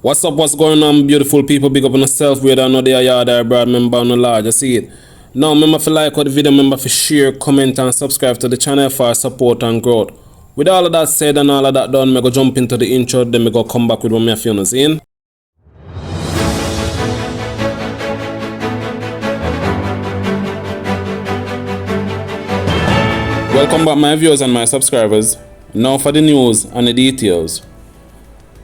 What's going on, beautiful people? Big up on yourself, whether or not they are yard or broad member or no large, you see it. Now, remember to like the video, remember to share, comment and subscribe to the channel for support and growth. With all of that said and all of that done, I go jump into the intro, then I go come back with what I feel in. Welcome back, my viewers and my subscribers. Now for the news and the details.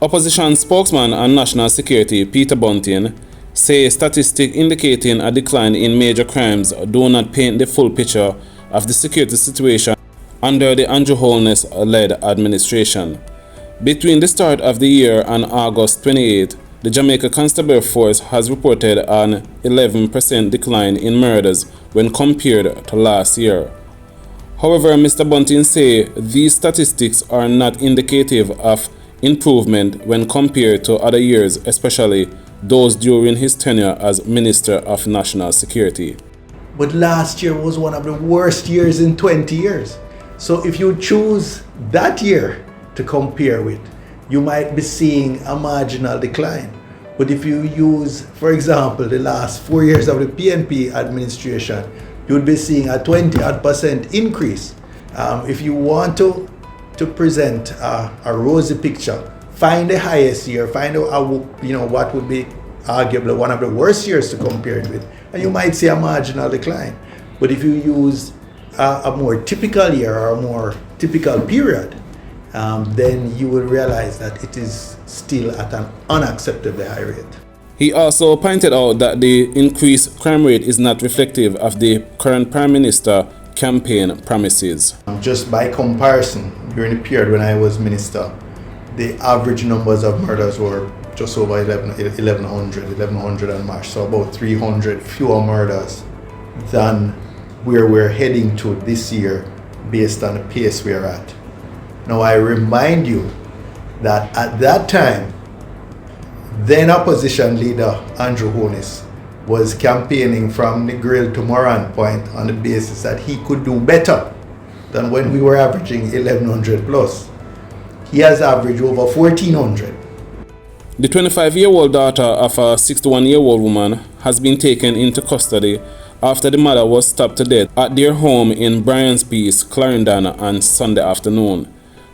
Opposition spokesman and national security Peter Bunting say statistics indicating a decline in major crimes do not paint the full picture of the security situation under the Holness-led administration. Between the start of the year and August 28, the Jamaica Constabulary Force has reported an 11% decline in murders when compared to last year. However, Mr. Bunting say these statistics are not indicative of improvement when compared to other years, especially those during his tenure as Minister of National Security. But last year was one of the worst years in 20 years. So if you choose that year to compare with, you might be seeing a marginal decline. But if you use, for example, the last 4 years of the PNP administration, you would be seeing a 20% increase. If you want to present a rosy picture, find the highest year, find out what would be arguably one of the worst years to compare it with, and you might see a marginal decline. But if you use a more typical year or a more typical period, then you will realize that it is still at an unacceptably high rate. He also pointed out that the increased crime rate is not reflective of the current Prime Minister campaign promises. Just by comparison, during the period when I was minister, the average numbers of murders were just over 1100 and March, so about 300 fewer murders than where we're heading to this year based on the pace we're at. Now I remind you that at that time, then opposition leader Andrew Holness was campaigning from the grill to Moran Point on the basis that he could do better than when we were averaging 1100 plus. He has averaged over 1400. The 25-year-old daughter of a 61-year-old woman has been taken into custody after the mother was stabbed to death at their home in Bryan's Clarendon on Sunday afternoon.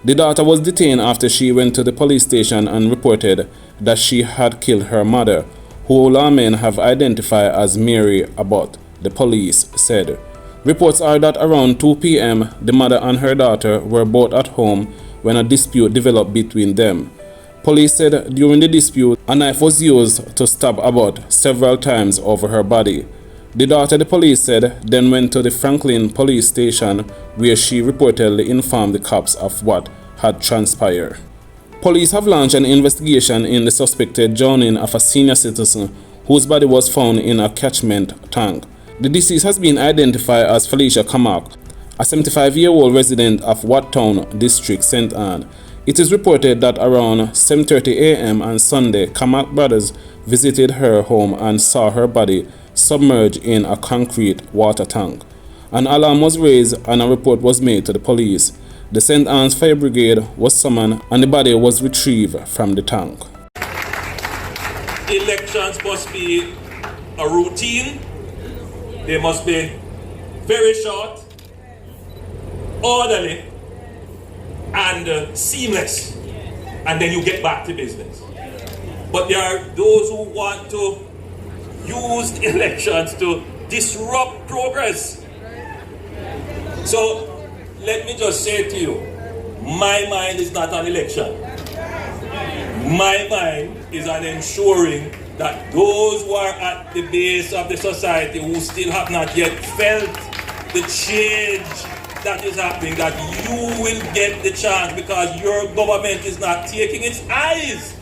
The daughter was detained after she went to the police station and reported that she had killed her mother, who lawmen have identified as Mary Abbott, the police said. Reports are that around 2 p.m. the mother and her daughter were both at home when a dispute developed between them. Police said during the dispute, a knife was used to stab Abbott several times over her body. The daughter, the police said, then went to the Franklin police station where she reportedly informed the cops of what had transpired. Police have launched an investigation in the suspected drowning of a senior citizen whose body was found in a catchment tank. The deceased has been identified as Felicia Kamak, a 75-year-old resident of Wattown District, St. Anne. It is reported that around 7:30 a.m. on Sunday, Kamak brothers visited her home and saw her body submerged in a concrete water tank. An alarm was raised and a report was made to the police. The St. Anne's Fire Brigade was summoned and the body was retrieved from the tank. Elections must be a routine. They must be very short, orderly, and seamless. And then you get back to business. But there are those who want to use elections to disrupt progress. So let me just say to you, my mind is not on election. My mind is on ensuring that those who are at the base of the society who still have not yet felt the change that is happening, that you will get the chance because your government is not taking its eyes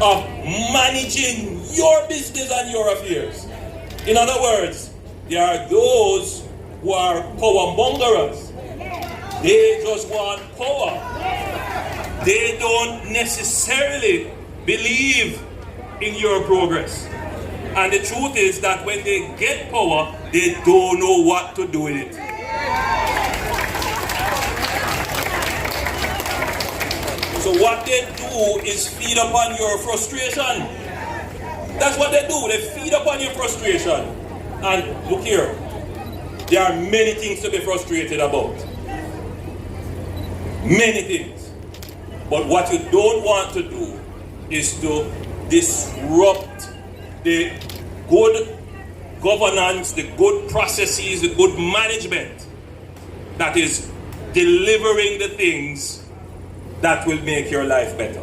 of managing your business and your affairs. In other words, there are those who are power mongers. They just want power. They don't necessarily believe in your progress. And the truth is that when they get power, they don't know what to do with it. So what they do is feed upon your frustration. That's what they do. They feed upon your frustration. And look here, there are many things to be frustrated about. Many things. But what you don't want to do is to disrupt the good governance, the good processes, the good management that is delivering the things that will make your life better.